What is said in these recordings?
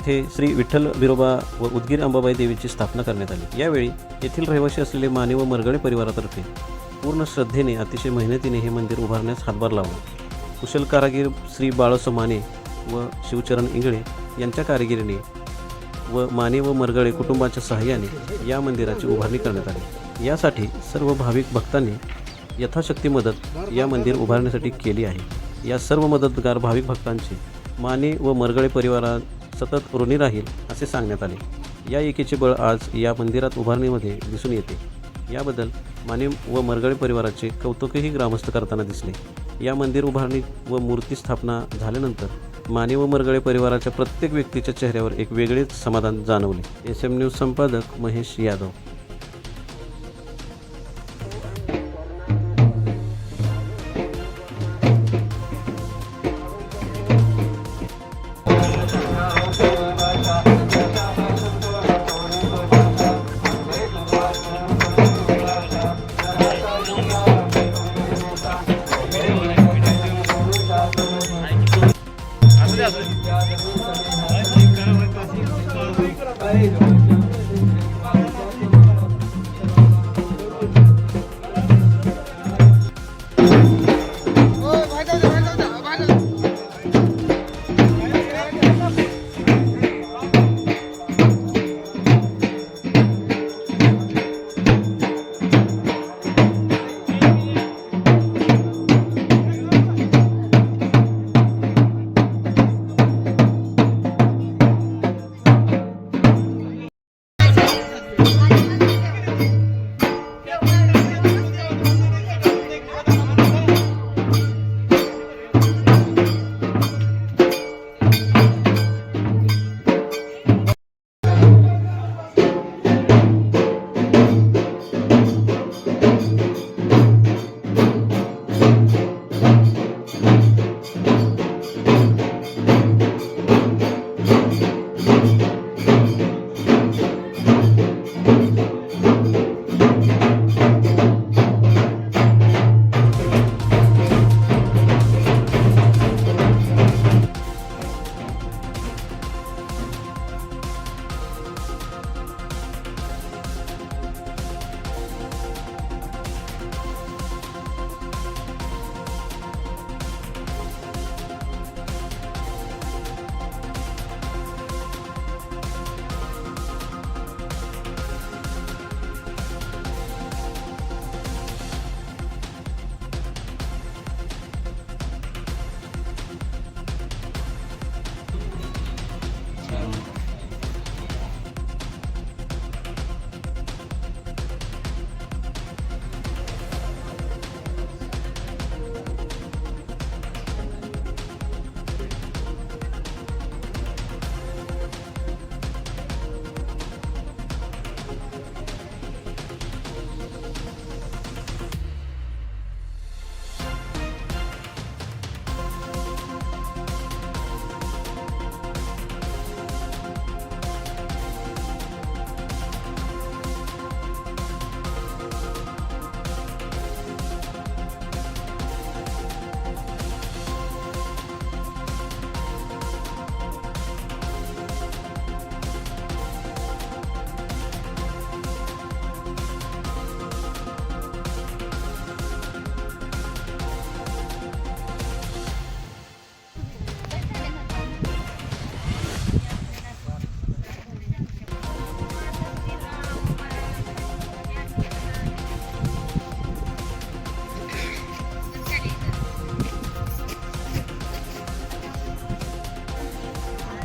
येथे श्री विठ्ठल बिरोबा व उदगीर अंबाबाई देवीची स्थापना करण्यात आली। यावेळी येथील रहिवासी असलेले माने व मरगळे परिवारातर्फे पूर्ण श्रद्धेने अतिशय मेहनतीने हे मंदिर उभारण्यास हातभार लावला। कुशल कारागीर श्री बाळासाहेब माने व शिवचरण इंगळे यांच्या कारागिरीने व माने व मरगळे कुटुंबाच्या सहाय्याने या मंदिराची उभारणी करण्यात आली। यासाठी सर्व भाविक भक्तांनी यथाशक्ती मदत या मंदिर उभारण्यासाठी केली आहे। या सर्व मदतगार भाविक भक्तांचे माने व मरगळे परिवारात सतत ऋणी राहील असे सांगण्यात आले। या एकीचे बळ आज या मंदिरात उभारणीमध्ये दिसून येते। याबद्दल माने व मरगळे परिवाराचे कौतुकही ग्रामस्थ करताना दिसले। या मंदिर उभारणी व मूर्ती स्थापना झाल्यानंतर माने व मरगळे परिवाराच्या प्रत्येक व्यक्तीच्या चेहऱ्यावर एक वेगळेच समाधान जाणवले। SM न्यूज संपादक महेश यादव।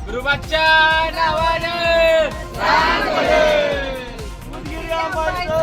गुरुबाच्या नावाने उदगीर अंबाबाईचं